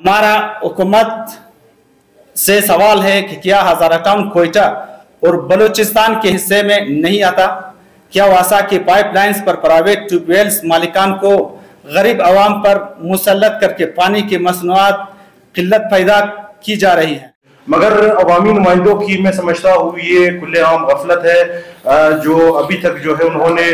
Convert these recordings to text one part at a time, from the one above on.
हमारा हुकूमत से सवाल है कि क्या हज़ारा टाउन कोयटा और बलूचिस्तान के हिस्से में नहीं आता? क्या वासा की पाइपलाइंस पर प्राइवेट ट्यूबवेल्स मालिकान को गरीब आवाम पर मुसल्लत करके पानी की मसनूआत किल्लत पैदा की जा रही है? मगर अवामी नुमाइंदों की मैं समझता हूँ ये खुलेआम गफलत है जो अभी तक जो है उन्होंने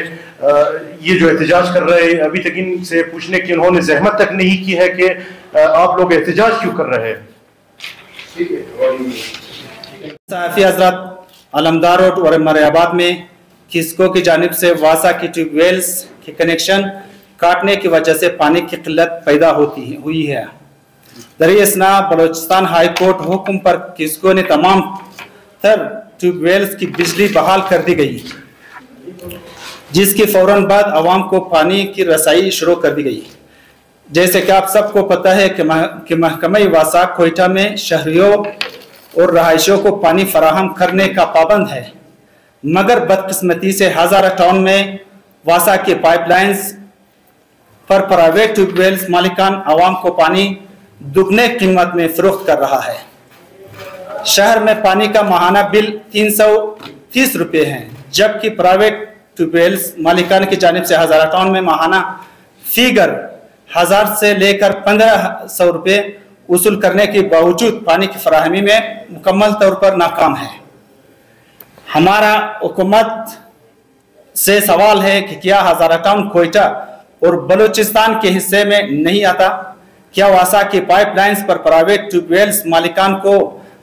ये जो एहतजाज कर रहे हैं अभी तक इनसे पूछने की उन्होंने जहमत तक नहीं की है कि आप लोग एहतजाज क्यों कर रहे हैं। सहाफ़ी हज़रत अलमदार रोड और मरियाबाद में किस्को की जानिब से वासा की ट्यूबवेल्स के कनेक्शन काटने की वजह से पानी की किल्लत पैदा हुई है। दरियासना बलूचिस्तान हाई कोर्ट हुक्म पर किस्को ने तमाम तर ट्यूबवेल्स की बिजली बहाल कर दी गई, जिसके फौरन बाद आवाम को पानी की रसाई शुरू कर दी गई। जैसे कि आप सबको पता है कि महकमा वासा कोयटा में शहरियों और रहायशियों को पानी फराहम करने का पाबंद है, मगर बदकिस्मती से हज़ारा टाउन में वासा के पाइपलाइंस पर प्राइवेट ट्यूबवेल्स मालिकान आवाम को पानी दुगने कीमत में फरोख्त कर रहा है। शहर में पानी का माहाना बिल 330 रुपये है, जबकि प्राइवेट ट्यूबवेल्स मालिकान की जानिब से हज़ारा टाउन में माहाना फीगर 1000 से लेकर 1500 रुपये वसूल करने के बावजूद पानी की फराहमी में मुकम्मल तौर पर नाकाम है। हमारा हुकूमत से सवाल है कि क्या हज़ारा टाउन कोयटा और बलूचिस्तान के हिस्से में नहीं आता? क्या वासा की पाइपलाइंस पर प्राइवेट ट्यूबवेल्स मालिकान को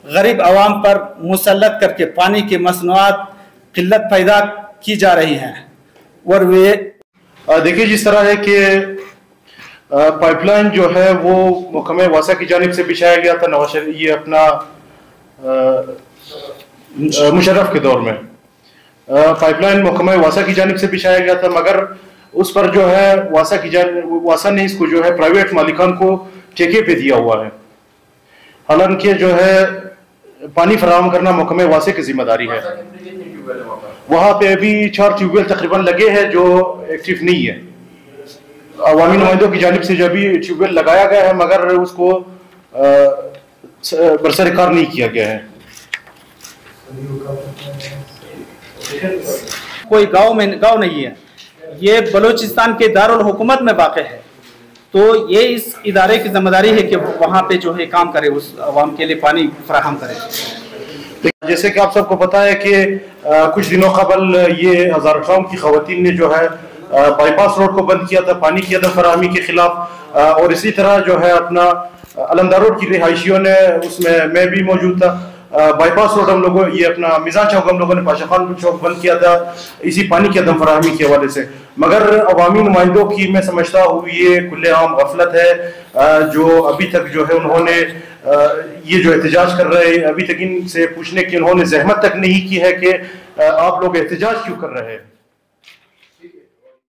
गरीब आवाम पर मुसल्लत करके पानी की मसनूआत किल्लत पैदा की जा रही है? और वे देखिए जिस तरह है कि पाइपलाइन जो है वो महकमा वासा की जानिब से बिछाया गया था ये अपना मुशर्रफ के दौर में पाइपलाइन महकमा वासा की जानिब से बिछाया गया था, मगर उस पर जो है वासा ने इसको जो है प्राइवेट मालिकान को ठेके पे दिया हुआ है। हालांकि जो है पानी फराहम करना महकमा वासा की जिम्मेदारी है। वहाँ पे अभी 4 ट्यूबवेल तकरीबन लगे हैं जो एक्टिव नहीं है। अवामी नुमाइंदों की जानिब से जो भी ट्यूबवेल लगाया गया है मगर उसको बरसरकार नहीं किया गया है। कोई गांव नहीं है, ये बलूचिस्तान के दारुल हुकूमत में वाक़ है, तो ये इस इदारे की जिम्मेदारी है कि वहाँ पे जो है काम करे, उस आवाम के लिए पानी फराहम करे। जैसे कि आप सबको पता है कि कुछ दिनों कबल ये हज़ारा टाउन की ख़वातीन ने जो है बाईपास रोड को बंद किया था पानी की अदम फराहमी के खिलाफ, और इसी तरह जो है अपना अलमदार रोड की रिहायशियों ने, उसमें मैं भी मौजूद था, बाईपास रोड हम लोगों ये अपना मिजान चौक हम लोगों ने पाशा खान चौक बंद किया था इसी पानी की अदम फराहमी के हवाले से। मगर अवामी नुमाइंदों की मैं समझता हूँ ये खुलेआम गफलत है जो अभी तक जो है उन्होंने ये जो एहतजाज कर रहे हैं अभी तक इनसे पूछने की उन्होंने जहमत तक नहीं की है कि आप लोग एहतजाज क्यों कर रहे हैं।